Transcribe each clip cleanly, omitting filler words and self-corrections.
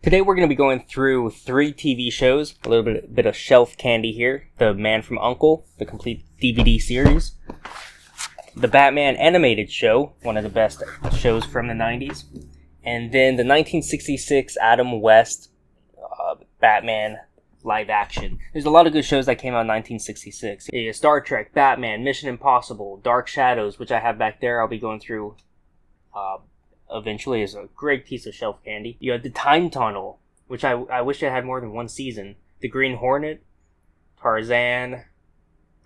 Today we're going to be going through 3 TV shows, a little bit of shelf candy here. The Man from U.N.C.L.E, the complete DVD series. The Batman animated show, one of the best shows from the 90s. And then the 1966 Adam West Batman live action. There's a lot of good shows that came out in 1966. Star Trek, Batman, Mission Impossible, Dark Shadows, which I have back there. I'll be going through eventually, is a great piece of shelf candy. You had the Time Tunnel, which I wish it had more than one season. The Green Hornet, Tarzan,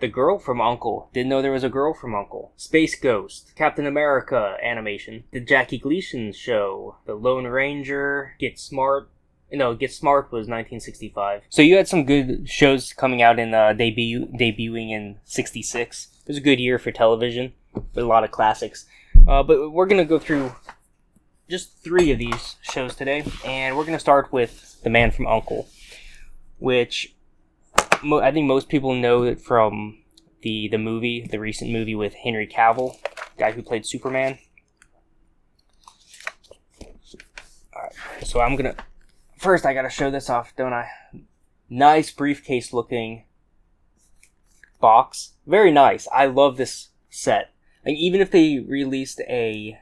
The Girl from U.N.C.L.E. Didn't know there was a Girl from U.N.C.L.E. Space Ghost, Captain America animation, The Jackie Gleason Show, The Lone Ranger, Get Smart. No, Get Smart was 1965. So you had some good shows coming out in debuting in 66. It was a good year for television with a lot of classics. But we're going to go through just 3 of these shows today, and we're going to start with The Man from U.N.C.L.E, which I think most people know it from the recent movie with Henry Cavill, the guy who played Superman. Alright, so first I gotta show this off, don't I? Nice briefcase looking box. Very nice. I love this set. Like, even if they released a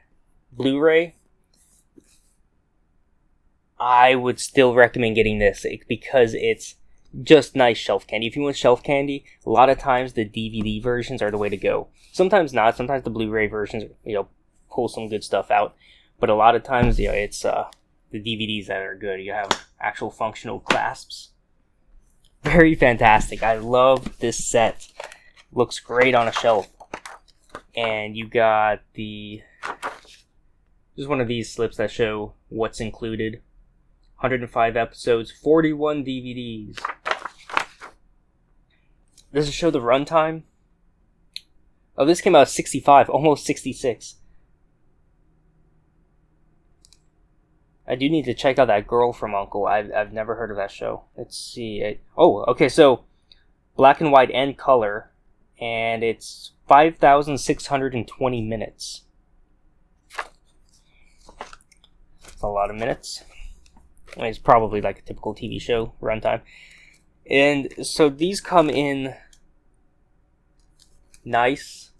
Blu-ray, I would still recommend getting this because it's just nice shelf candy. If you want shelf candy, a lot of times the DVD versions are the way to go. Sometimes not. Sometimes the Blu-ray versions, pull some good stuff out. But a lot of times, it's the DVDs that are good. You have actual functional clasps. Very fantastic. I love this set. Looks great on a shelf. And you got just one of these slips that show what's included. 105 episodes, 41 DVDs. Does it show the runtime? Oh, this came out 65, almost 66. I do need to check out that Girl from U.N.C.L.E. I've never heard of that show. Let's see. Okay, so black and white and color, and it's 5,620 minutes. That's a lot of minutes. It's probably like a typical TV show runtime. And so these come in nice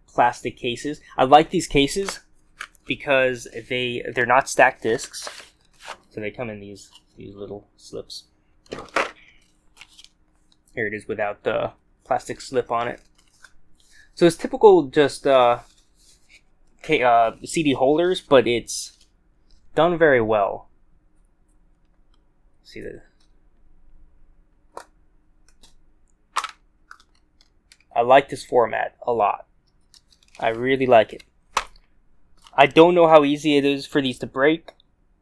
plastic cases. I like these cases because they're not stacked discs. So they come in these little slips. Here it is without the plastic slip on it. So it's typical just CD holders, but it's done very well. See the. I like this format a lot. I really like it. I don't know how easy it is for these to break.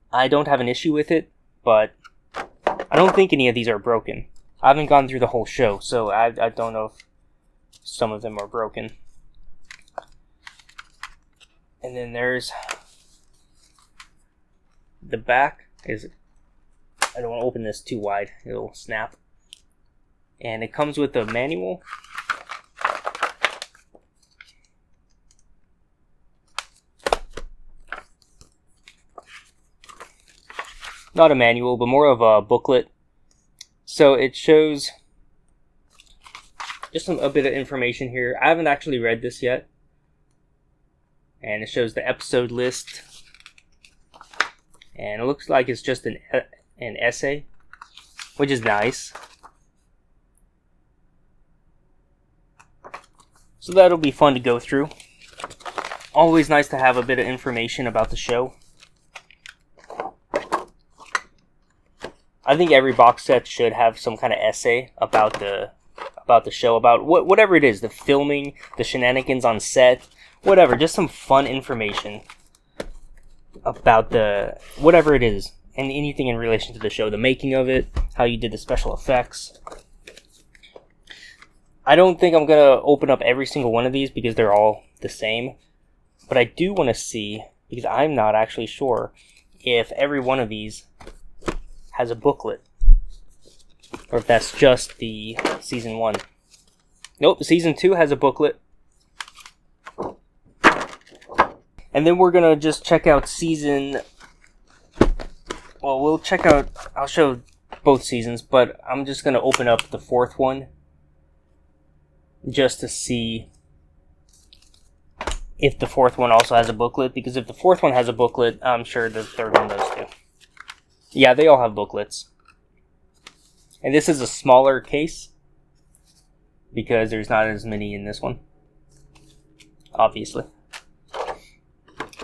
I don't have an issue with it, but I don't think any of these are broken. I haven't gone through the whole show, so I don't know if some of them are broken. And then there's the back. I don't want to open this too wide. It'll snap. And it comes with a manual. Not a manual, but more of a booklet. So it shows just a bit of information here. I haven't actually read this yet. And it shows the episode list. And it looks like it's just an essay, which is nice. So that'll be fun to go through. Always nice to have a bit of information about the show. I think every box set should have some kind of essay about the show, about whatever it is, the filming, the shenanigans on set, whatever, just some fun information about whatever it is, and anything in relation to the show, the making of it, how you did the special effects. I don't think I'm going to open up every single one of these because they're all the same, but I do want to see, because I'm not actually sure, if every one of these has a booklet, or if that's just the season 1. Nope, season 2 has a booklet. And then we're gonna just check out season well, we'll check out, I'll show both seasons, but I'm just going to open up the fourth one just to see if the fourth one also has a booklet, because if the fourth one has a booklet, I'm sure the third one does too. Yeah, they all have booklets. And this is a smaller case, because there's not as many in this one, obviously.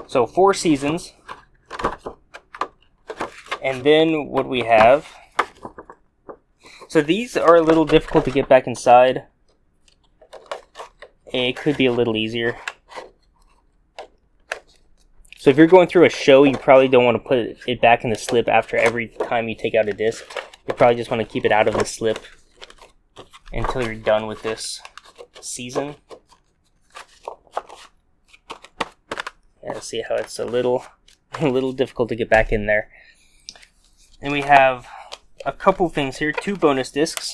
So 4 seasons. And then what we have, so these are a little difficult to get back inside. It could be a little easier. So if you're going through a show, you probably don't want to put it back in the slip after every time you take out a disc. You probably just want to keep it out of the slip until you're done with this season. And see how it's a little difficult to get back in there. And we have a couple things here, 2 bonus discs.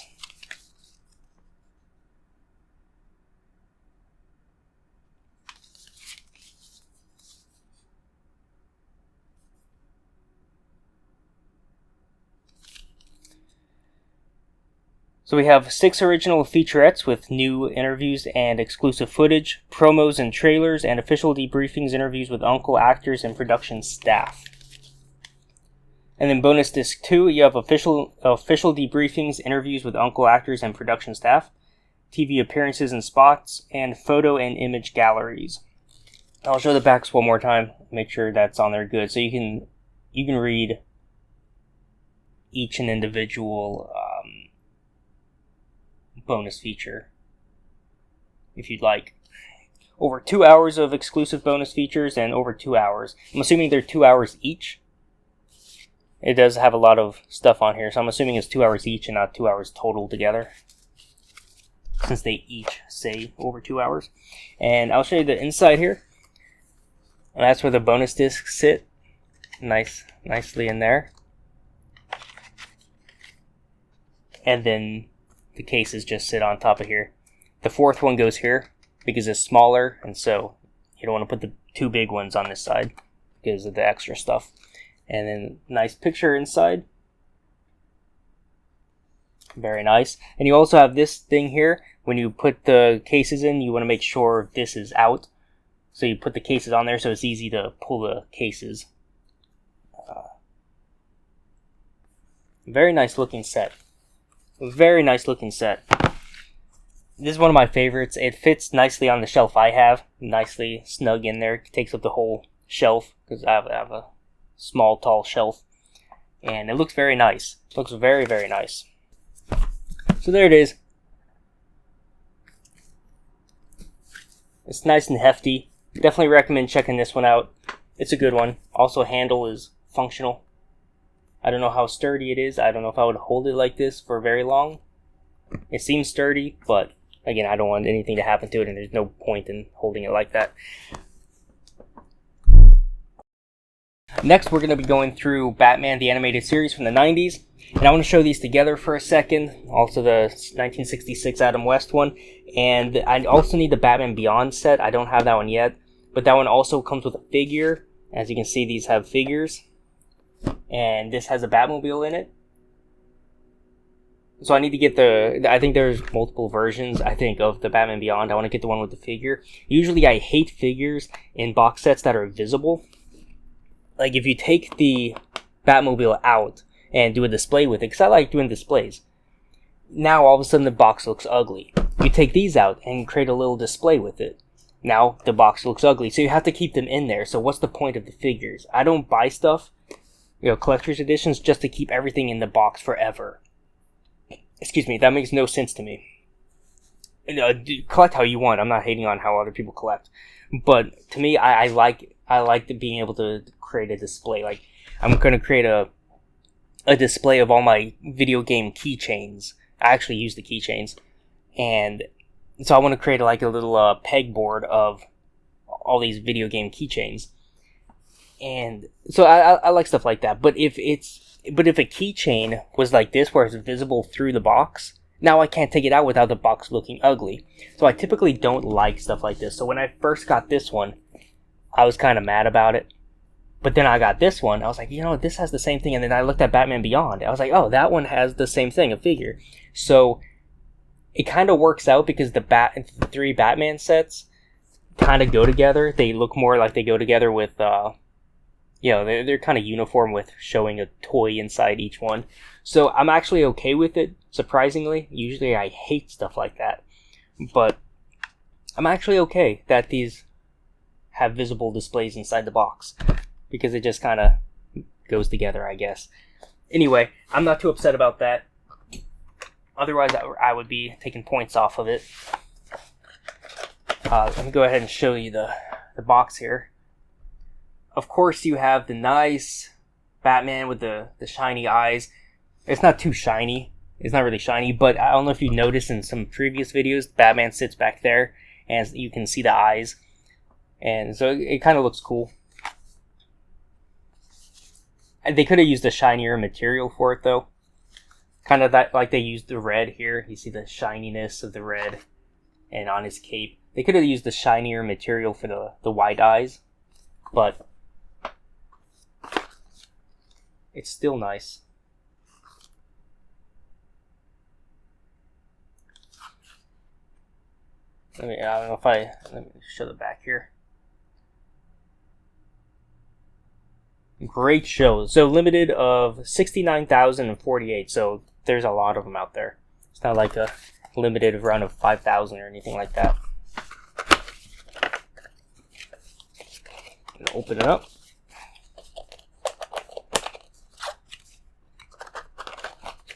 So we have 6 original featurettes with new interviews and exclusive footage, promos and trailers, and official debriefings, interviews with U.N.C.L.E. actors and production staff. And then bonus disc 2, you have official debriefings, interviews with U.N.C.L.E. actors and production staff, TV appearances and spots, and photo and image galleries. I'll show the backs one more time, make sure that's on there good, so you can read each and individual bonus feature if you'd like. Over 2 hours of exclusive bonus features and over 2 hours. I'm assuming they're 2 hours each. It does have a lot of stuff on here, so I'm assuming it's 2 hours each and not 2 hours total together, since they each say over 2 hours. And I'll show you the inside here. And that's where the bonus discs sit. Nicely in there. And then the cases just sit on top of here. The fourth one goes here because it's smaller, and so you don't want to put the 2 big ones on this side because of the extra stuff. And then nice picture inside. Very nice. And you also have this thing here. When you put the cases in, you want to make sure this is out. So you put the cases on there so it's easy to pull the cases. Very nice looking set. Very nice looking set. This is one of my favorites. It fits nicely on the shelf I have. Nicely snug in there. It takes up the whole shelf because I have a small, tall shelf. And it looks very nice. It looks very, very nice. So there it is. It's nice and hefty. Definitely recommend checking this one out. It's a good one. Also, handle is functional. I don't know how sturdy it is. I don't know if I would hold it like this for very long. It seems sturdy, but again, I don't want anything to happen to it, and there's no point in holding it like that. Next, we're going to be going through Batman the Animated Series from the 90s. And I want to show these together for a second. Also the 1966 Adam West one. And I also need the Batman Beyond set. I don't have that one yet. But that one also comes with a figure. As you can see, these have figures. And this has a Batmobile in it. So I need to get I think there's multiple versions, of the Batman Beyond. I want to get the one with the figure. Usually I hate figures in box sets that are visible. Like if you take the Batmobile out and do a display with it, because I like doing displays. Now all of a sudden the box looks ugly. You take these out and create a little display with it. Now the box looks ugly, so you have to keep them in there. So what's the point of the figures? I don't buy stuff, collector's editions, just to keep everything in the box forever. Excuse me, that makes no sense to me. Collect how you want. I'm not hating on how other people collect, but to me, I like being able to create a display. Like I'm going to create a display of all my video game keychains. I actually use the keychains, and so I want to create like a little pegboard of all these video game keychains. And so I like stuff like that. But if a keychain was like this, where it's visible through the box, now I can't take it out without the box looking ugly. So I typically don't like stuff like this. So when I first got this one, I was kind of mad about it. But then I got this one. I was like, you know, this has the same thing. And then I looked at Batman Beyond. I was like, oh, that one has the same thing, a figure. So it kind of works out because the three Batman sets kind of go together. They look more like they go together with, you know, they're kind of uniform with showing a toy inside each one. So I'm actually okay with it, surprisingly. Usually I hate stuff like that. But I'm actually okay that these have visible displays inside the box, because it just kind of goes together, I guess. Anyway, I'm not too upset about that. Otherwise, I would be taking points off of it. Let me go ahead and show you the box here. Of course, you have the nice Batman with the shiny eyes. It's not too shiny. It's not really shiny, but I don't know if you noticed in some previous videos, Batman sits back there, and you can see the eyes. And so it kind of looks cool. And they could have used a shinier material for it, though. Kind of that, like they used the red here. You see the shininess of the red, and on his cape. They could have used the shinier material for the white eyes, but it's still nice. I don't know if let me show the back here. Great show. So limited of 69,048. So there's a lot of them out there. It's not like a limited run of 5,000 or anything like that. Open it up.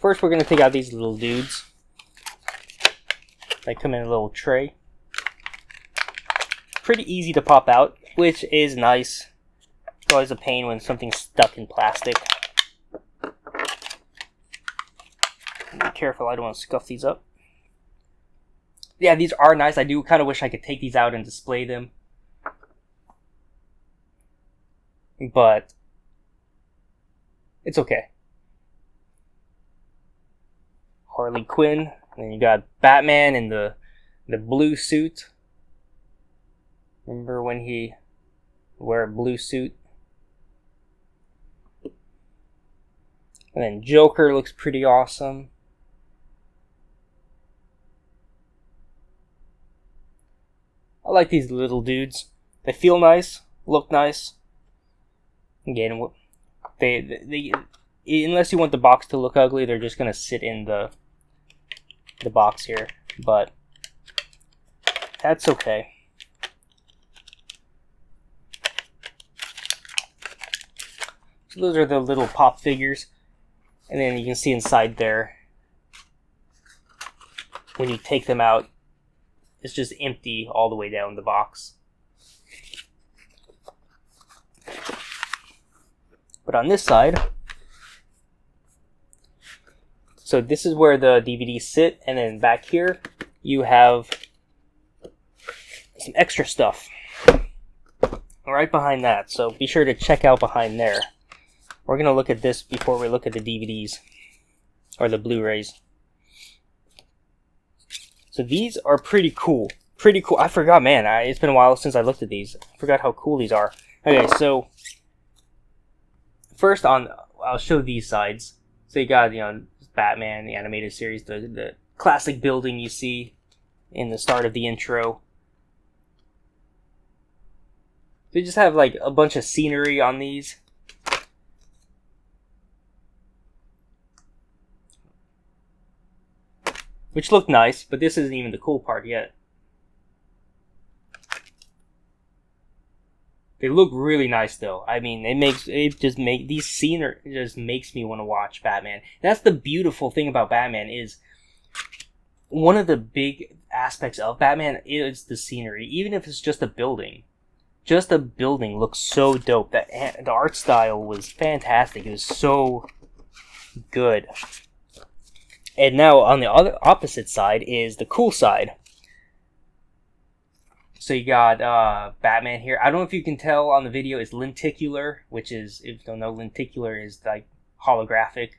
First, we're going to take out these little dudes. They come in a little tray. Pretty easy to pop out, which is nice. It's always a pain when something's stuck in plastic. Be careful, I don't want to scuff these up. Yeah, these are nice. I do kind of wish I could take these out and display them. But it's okay. Harley Quinn. And then you got Batman in the blue suit. Remember when he wore a blue suit? And then Joker looks pretty awesome. I like these little dudes. They feel nice, look nice. Again, they unless you want the box to look ugly, they're just gonna sit in the box here. But that's okay. So those are the little pop figures. And then you can see inside there, when you take them out, it's just empty all the way down the box. But on this side, so this is where the DVDs sit, and then back here, you have some extra stuff right behind that. So be sure to check out behind there. We're going to look at this before we look at the DVDs, or the Blu-rays. So these are pretty cool. Pretty cool. I forgot, man. It's been a while since I looked at these. I forgot how cool these are. Okay, so first I'll show these sides. So you got, Batman, the animated series, the classic building you see in the start of the intro. They just have like a bunch of scenery on these. Which look nice, but this isn't even the cool part yet. They look really nice though. I mean, these scenery just makes me want to watch Batman. That's the beautiful thing about Batman, is one of the big aspects of Batman is the scenery. Even if it's just a building. Just a building looks so dope. The art style was fantastic. It was so good. And now on the other opposite side is the cool side. So you got Batman here. I don't know if you can tell on the video, it's lenticular, which is, if you don't know, lenticular is like holographic.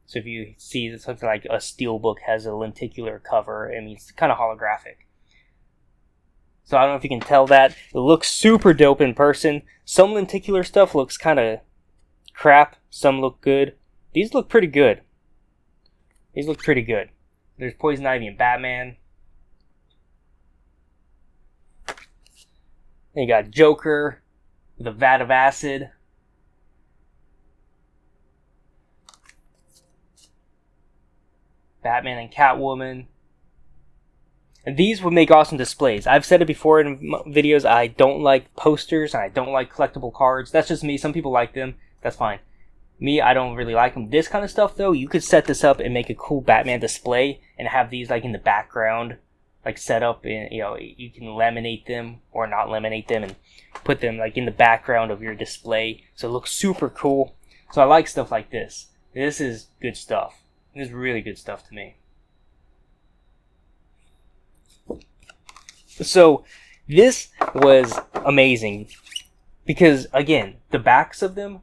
So if you see something like a steelbook has a lenticular cover, I mean, it's kind of holographic. So I don't know if you can tell that. It looks super dope in person. Some lenticular stuff looks kind of crap. Some look good. These look pretty good. These look pretty good. There's Poison Ivy and Batman. Then you got Joker with a vat of acid. Batman and Catwoman. And these would make awesome displays. I've said it before in videos, I don't like posters, and I don't like collectible cards. That's just me. Some people like them. That's fine. Me, I don't really like them. This kind of stuff, though, you could set this up and make a cool Batman display and have these, like, in the background, like, set up, and, you know, you can laminate them or not laminate them and put them, like, in the background of your display. So it looks super cool. So I like stuff like this. This is good stuff. This is really good stuff to me. So this was amazing because, again, the backs of them,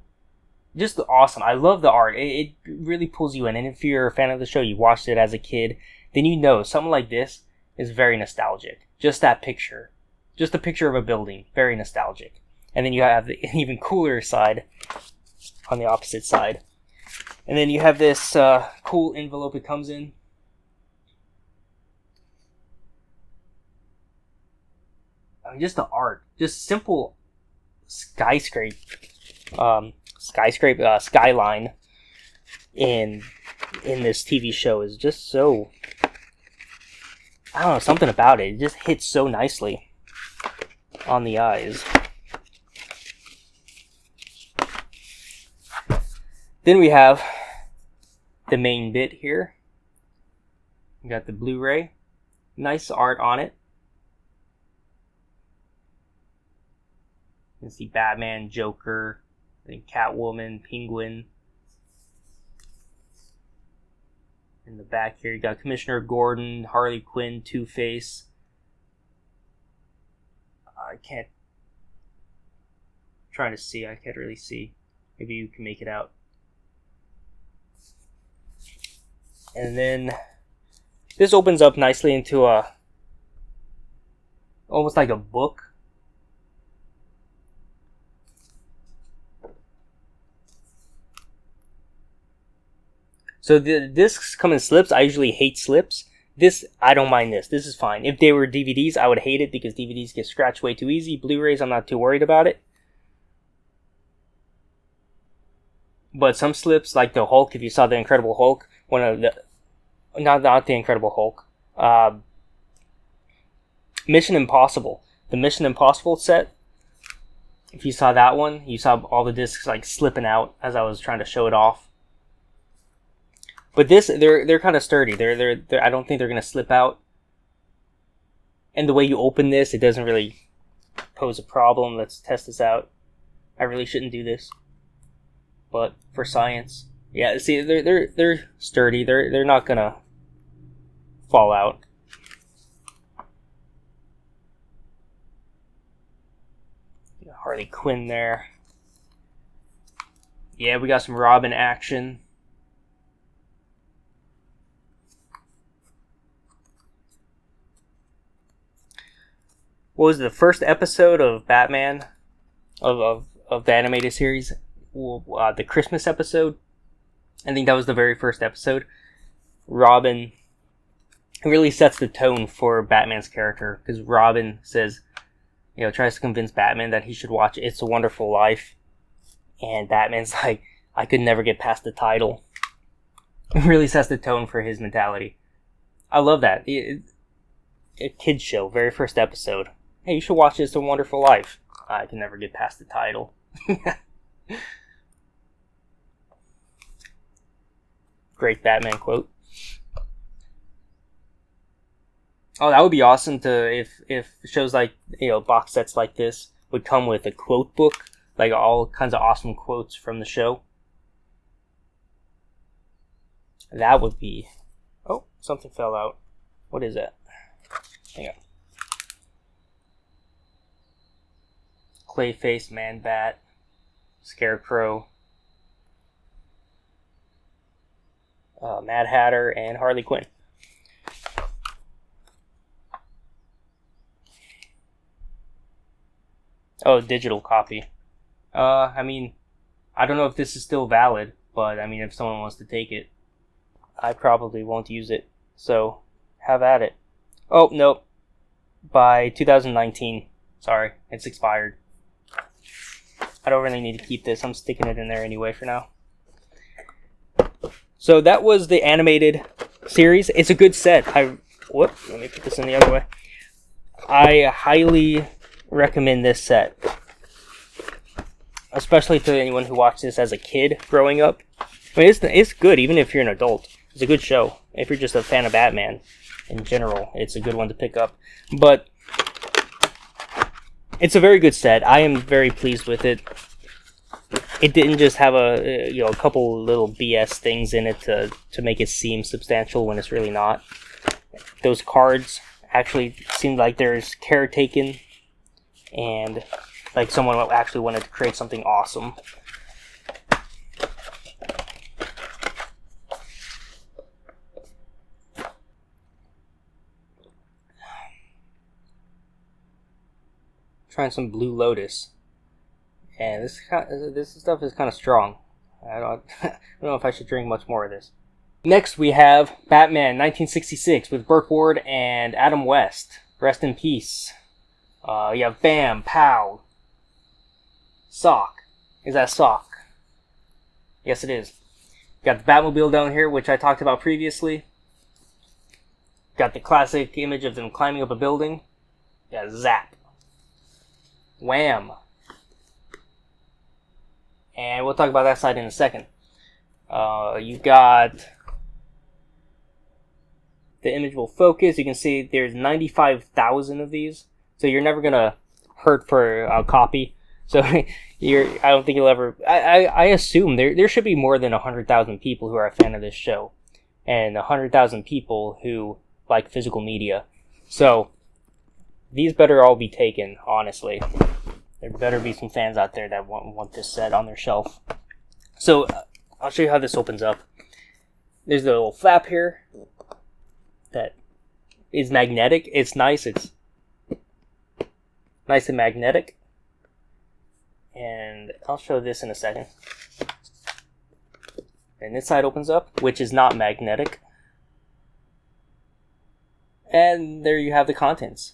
just awesome. I love the art. It really pulls you in. And if you're a fan of the show, you watched it as a kid, then you know something like this is very nostalgic. Just that picture. Just a picture of a building. Very nostalgic. And then you have the even cooler side on the opposite side. And then you have this cool envelope it comes in. I mean, just the art. Just simple skyline in this TV show is just so, I don't know, something about it. It just hits so nicely on the eyes. Then we have the main bit here. We got the Blu-ray. Nice art on it. You can see Batman, Joker, then Catwoman, Penguin. In the back here, you got Commissioner Gordon, Harley Quinn, Two-Face. I can't... I'm trying to see. I can't really see. Maybe you can make it out. And then this opens up nicely into a... almost like a book. So the discs come in slips. I usually hate slips. This, I don't mind this. This is fine. If they were DVDs, I would hate it because DVDs get scratched way too easy. Blu-rays, I'm not too worried about it. But some slips, like the Hulk, if you saw the Incredible Hulk, one of the... Not the Incredible Hulk. Mission Impossible. The Mission Impossible set. If you saw that one, you saw all the discs like slipping out as I was trying to show it off. But this, they're kind of sturdy. They're I don't think they're gonna slip out. And the way you open this, it doesn't really pose a problem. Let's test this out. I really shouldn't do this, but for science, yeah. See, they're sturdy. They're not gonna fall out. Harley Quinn there. Yeah, we got some Robin action. What was the first episode of Batman of the animated series? The Christmas episode. I think that was the very first episode. Robin really sets the tone for Batman's character because Robin says, you know, tries to convince Batman that he should watch It's a Wonderful Life, and Batman's like, I could never get past the title. It really sets the tone for his mentality. I love that. A kid's show, very first episode. Hey, you should watch It's a Wonderful Life. I can never get past the title. Great Batman quote. Oh, that would be awesome to if shows like, you know, box sets like this would come with a quote book, like all kinds of awesome quotes from the show. That would be... Oh, something fell out. What is that? Hang on. Clayface, Man-Bat, Scarecrow, Mad Hatter, and Harley Quinn. Oh, digital copy. I mean, I don't know if this is still valid, but I mean, if someone wants to take it, I probably won't use it. So, have at it. Oh, nope. By 2019. Sorry, it's expired. I don't really need to keep this. I'm sticking it in there anyway for now. So that was the animated series. It's a good set. Let me put this in the other way. I highly recommend this set, especially to anyone who watched this as a kid growing up. I mean, it's good even if you're an adult. It's a good show. If you're just a fan of Batman in general, it's a good one to pick up. But it's a very good set. I am very pleased with it. It didn't just have a couple little BS things in it to make it seem substantial when it's really not. Those cards actually seemed like there's care taken, and like someone actually wanted to create something awesome. Trying some Blue Lotus, and this stuff is kind of strong. I don't know if I should drink much more of this. Next we have Batman 1966 with Burt Ward and Adam West. Rest in peace. You have Bam, Pow, Sock. Is that Sock? Yes, it is. Got the Batmobile down here, which I talked about previously. Got the classic image of them climbing up a building. Got Zap. Wham. And we'll talk about that side in a second. You've got the image will focus. You can see there's 95,000 of these, so you're never gonna hurt for a copy. So I don't think you'll ever. I assume there should be more than 100,000 people who are a fan of this show, and 100,000 people who like physical media. So these better all be taken, honestly. There better be some fans out there that want this set on their shelf. So I'll show you how this opens up. There's the little flap here that is magnetic. It's nice. It's nice and magnetic. And I'll show this in a second. And this side opens up, which is not magnetic. And there you have the contents.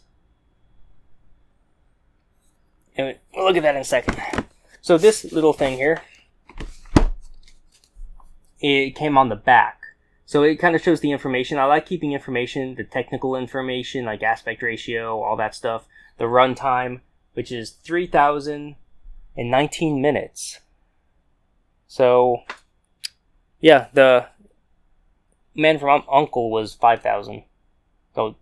And we'll look at that in a second. So this little thing here, it came on the back. So it kind of shows the information. I like keeping information, the technical information, like aspect ratio, all that stuff. The runtime, which is 3,019 minutes. So, yeah, the Man from U.N.C.L.E. was 5,000. So,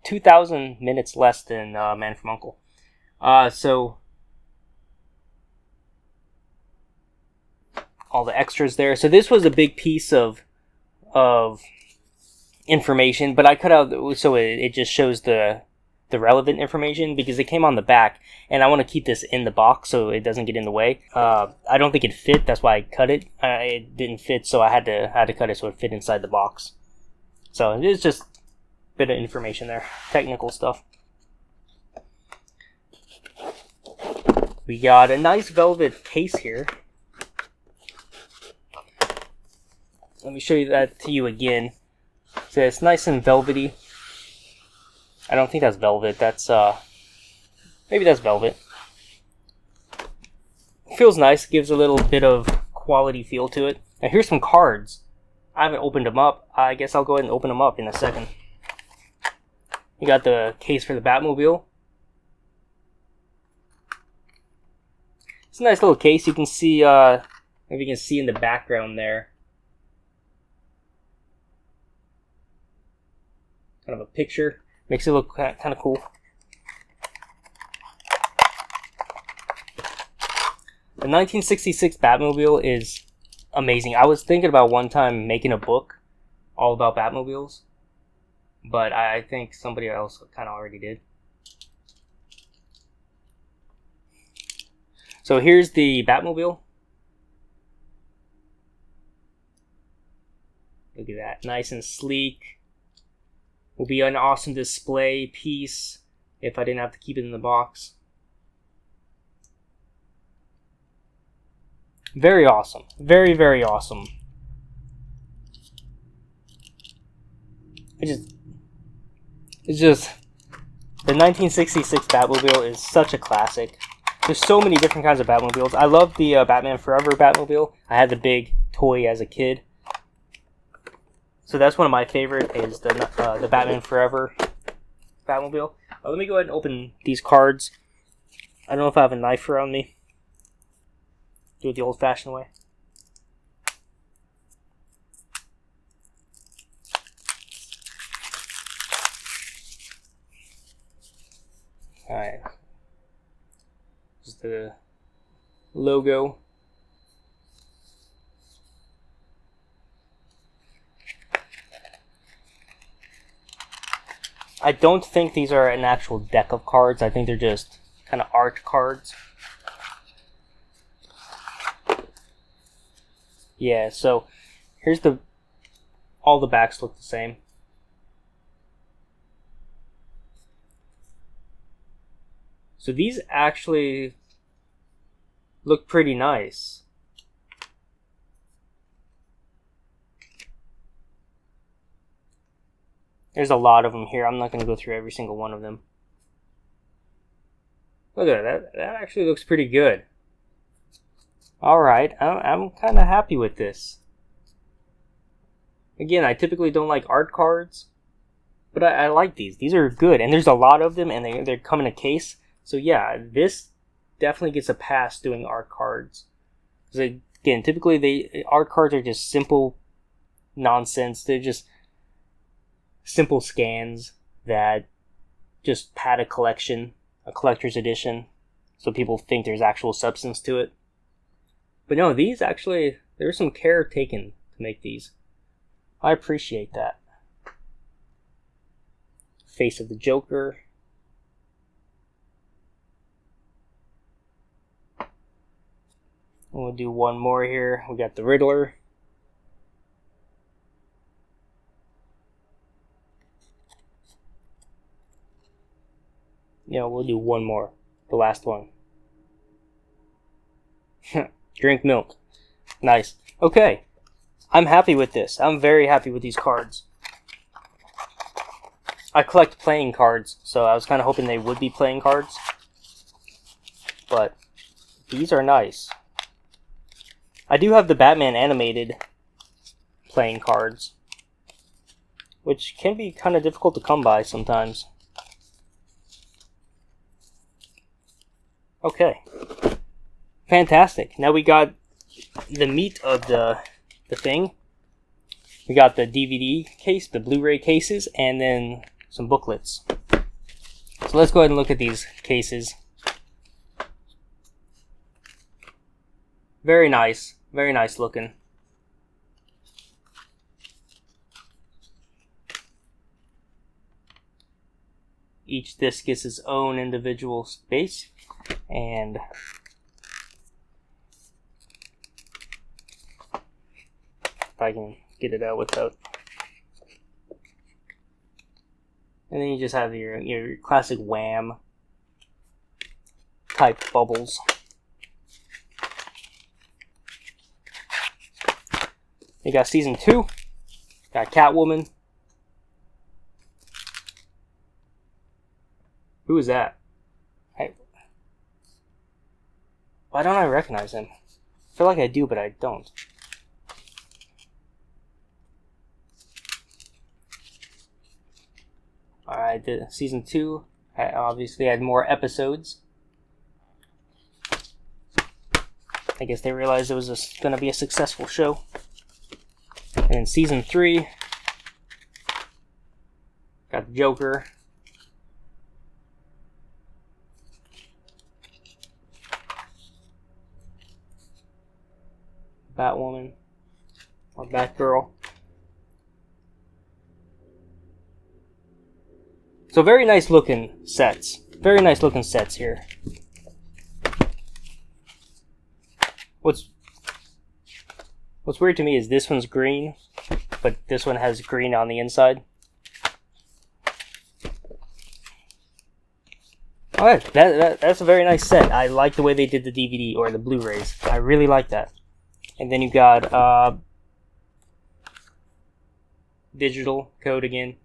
2,000 minutes less than Man from U.N.C.L.E. So all the extras there. So this was a big piece of information, but I cut out so it just shows the relevant information because it came on the back, and I want to keep this in the box so it doesn't get in the way. I don't think it fit. That's why I cut it. It didn't fit, so I had to cut it so it fit inside the box. So it's just a bit of information there, technical stuff. We got a nice velvet case here. Let me show you that to you again. So it's nice and velvety. I don't think that's velvet. That's maybe that's velvet. Feels nice. Gives a little bit of quality feel to it. Now here's some cards. I haven't opened them up. I guess I'll go ahead and open them up in a second. You got the case for the Batmobile. It's a nice little case. You can see, maybe you can see in the background there, kind of a picture. Makes it look kind of cool. The 1966 Batmobile is amazing. I was thinking about one time making a book all about Batmobiles, but I think somebody else kind of already did. So here's the Batmobile. Look at that. Nice and sleek. Will be an awesome display piece if I didn't have to keep it in the box. Very awesome. Very, very awesome. It's just the 1966 Batmobile is such a classic. There's so many different kinds of Batmobiles. I love the Batman Forever Batmobile. I had the big toy as a kid. So that's one of my favorite is the Batman Forever Batmobile. Let me go ahead and open these cards. I don't know if I have a knife around me. Do it the old-fashioned way. Alright. Just the logo. I don't think these are an actual deck of cards. I think they're just kind of art cards. Yeah, so here's all the backs look the same. So these actually look pretty nice. There's a lot of them here. I'm not going to go through every single one of them. Look at that. That actually looks pretty good. Alright, I'm kind of happy with this. Again, I typically don't like art cards, but I like these. These are good, and there's a lot of them, and they come in a case. So yeah, this definitely gets a pass doing art cards. Because again, typically art cards are just simple nonsense. They're just simple scans that just pad a collection, a collector's edition, so people think there's actual substance to it. But no, these actually, there's some care taken to make these. I appreciate that. Face of the Joker. We'll do one more here. We got the Riddler. Yeah, we'll do one more. The last one. Drink milk. Nice. Okay. I'm happy with this. I'm very happy with these cards. I collect playing cards, so I was kind of hoping they would be playing cards. But these are nice. I do have the Batman animated playing cards, which can be kind of difficult to come by sometimes. Okay. Fantastic. Now we got the meat of the thing. We got the DVD case, the Blu-ray cases, and then some booklets. So let's go ahead and look at these cases. Very nice looking. Each disc gets its own individual space, and if I can get it out without. And then you just have your classic Wham type bubbles. You got season 2. Got Catwoman. Who is that? Why don't I recognize him? I feel like I do, but I don't. Alright, season 2 obviously had more episodes. I guess they realized it was going to be a successful show. And in season 3, got the Joker. Batwoman. Or Batgirl. So very nice looking sets. Very nice looking sets here. What's weird to me is this one's green, but this one has green on the inside. Alright, that's a very nice set. I like the way they did the DVD or the Blu-rays. I really like that. And then you got digital code again.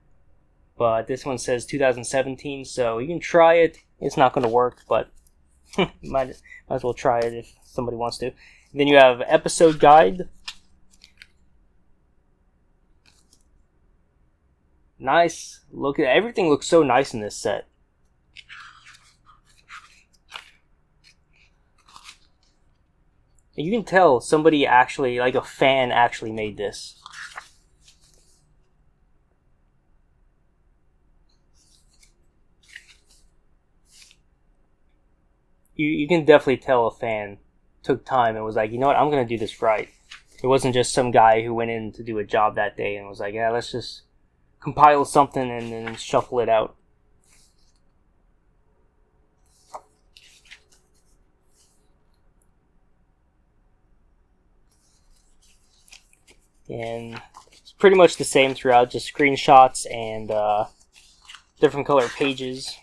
But this one says 2017, so you can try it. It's not going to work, but might as well try it if somebody wants to. And then you have episode guide. Nice. Look at everything. Looks so nice in this set. You can tell somebody actually, like a fan, actually made this. You can definitely tell a fan took time and was like, you know what, I'm going to do this right. It wasn't just some guy who went in to do a job that day and was like, yeah, let's just compile something and then shuffle it out. And it's pretty much the same throughout, just screenshots and different color pages.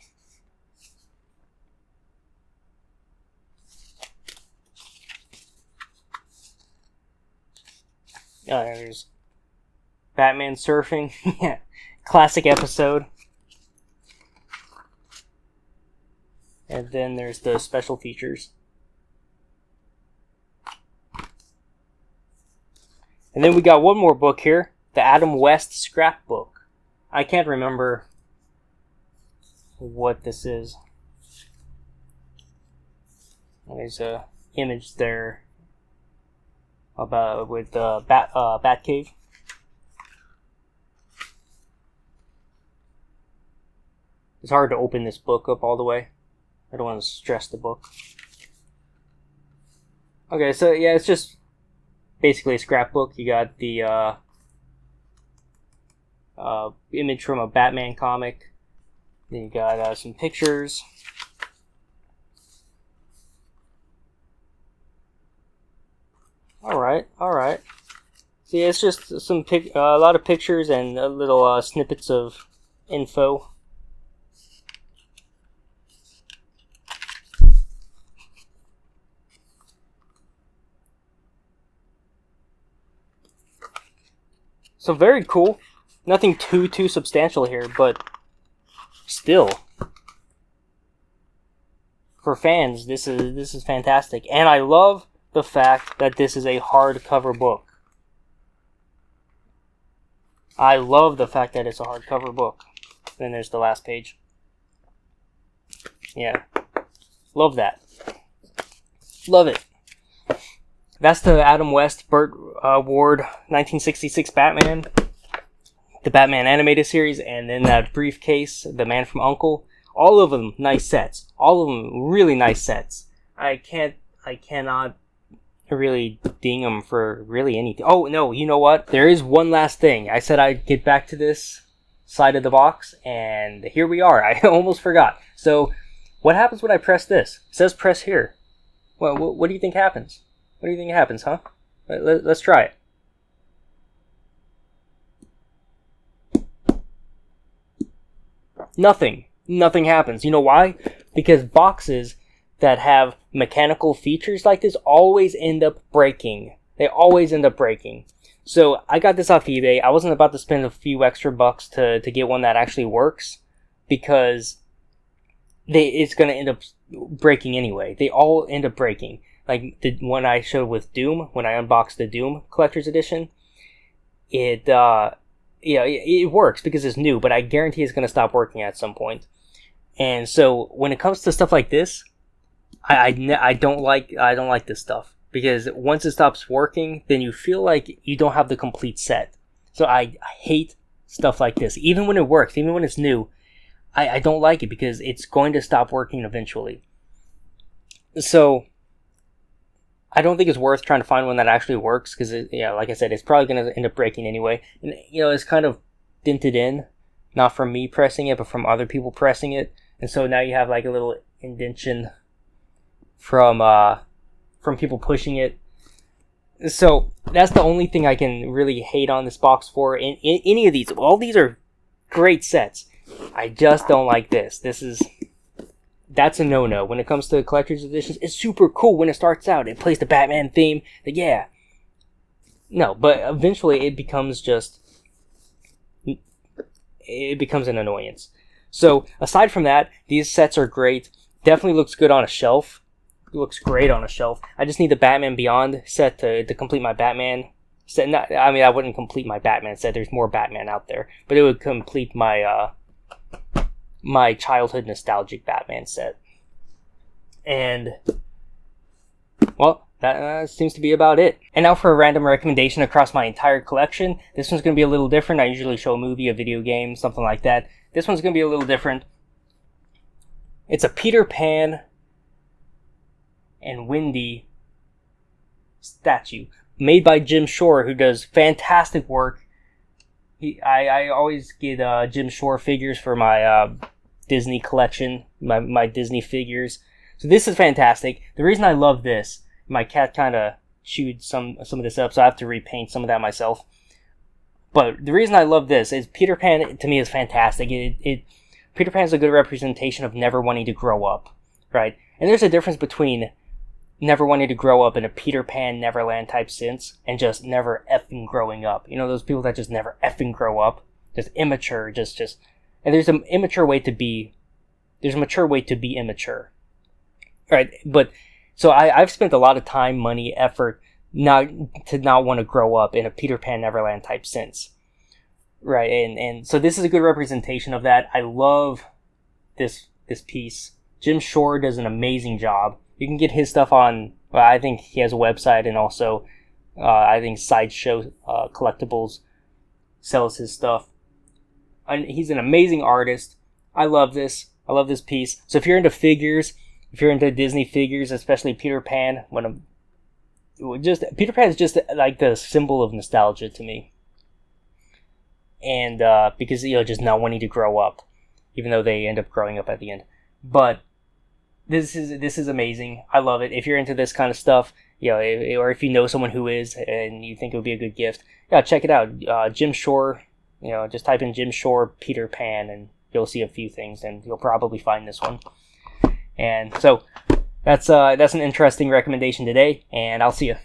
There's Batman surfing. Yeah, classic episode. And then there's the special features. And then we got one more book here, the Adam West scrapbook. I can't remember what this is. There's a image there about with the Batcave. It's hard to open this book up all the way. I don't want to stress the book. Okay, so yeah, it's just basically a scrapbook. You got the image from a Batman comic. Then you got some pictures. All right. So yeah, it's just a lot of pictures and little snippets of info. So very cool. Nothing too substantial here, but still, for fans, this is fantastic. And I love the fact that this is a hardcover book. I love the fact that it's a hardcover book. Then there's the last page. Yeah, love that. Love it. That's the Adam West, Burt Ward, 1966 Batman. The Batman animated series, and then that briefcase, The Man from U.N.C.L.E. All of them nice sets. All of them really nice sets. I cannot really ding them for really anything. Oh, no, you know what? There is one last thing. I said I'd get back to this side of the box, and here we are. I almost forgot. So, what happens when I press this? It says press here. Well, what do you think happens? What do you think happens, huh? Let's try it. Nothing. Nothing happens. You know why? Because boxes that have mechanical features like this always end up breaking. They always end up breaking. So I got this off eBay. I wasn't about to spend a few extra bucks to get one that actually works, because it's going to end up breaking anyway. They all end up breaking. Like the one I showed with Doom, when I unboxed the Doom Collector's Edition, it works because it's new, but I guarantee it's going to stop working at some point. And so when it comes to stuff like this, I don't like this stuff, because once it stops working, then you feel like you don't have the complete set. So I hate stuff like this. Even when it works, even when it's new, I don't like it because it's going to stop working eventually. So I don't think it's worth trying to find one that actually works, because, like I said, it's probably going to end up breaking anyway. And, it's kind of dented in, not from me pressing it, but from other people pressing it. And so now you have like a little indentation from people pushing it. So that's the only thing I can really hate on this box for. In any of these, all these are great sets. I just don't like this. That's a no-no. When it comes to collector's editions, it's super cool when it starts out. It plays the Batman theme. Like, yeah, No, but eventually it becomes an annoyance. So aside from that, these sets are great. Definitely looks good on a shelf. It looks great on a shelf. I just need the Batman Beyond set to complete my Batman set. I wouldn't complete my Batman set. There's more Batman out there, but it would complete my my childhood nostalgic Batman set. And well, that seems to be about it. And now for a random recommendation across my entire collection. This one's going to be a little different. I usually show a movie, a video game, something like that. This one's going to be a little different. It's a Peter Pan and Wendy statue made by Jim Shore, who does fantastic work. I always get Jim Shore figures for my Disney collection, my Disney figures. So this is fantastic. The reason I love this, my cat kind of chewed some of this up, so I have to repaint some of that myself. But the reason I love this is Peter Pan, to me, is fantastic. Peter Pan is a good representation of never wanting to grow up, right? And there's a difference between never wanting to grow up in a Peter Pan Neverland type sense and just never effing growing up. You know, those people that just never effing grow up, just immature, and there's an immature way to be, there's a mature way to be immature, right? But so I've spent a lot of time, money, effort not want to grow up in a Peter Pan Neverland type sense, right? And so this is a good representation of that. I love this piece. Jim Shore does an amazing job. You can get his stuff on, well, I think he has a website, and also I think Sideshow Collectibles sells his stuff. And he's an amazing artist. I love this. I love this piece. So if you're into figures, if you're into Disney figures, especially Peter Pan, Peter Pan is just like the symbol of nostalgia to me. And because, just not wanting to grow up, even though they end up growing up at the end. But this is amazing. I love it. If you're into this kind of stuff, or if you know someone who is and you think it would be a good gift, check it out. Jim Shore, just type in Jim Shore Peter Pan and you'll see a few things, and you'll probably find this one. And so that's an interesting recommendation today, and I'll see you.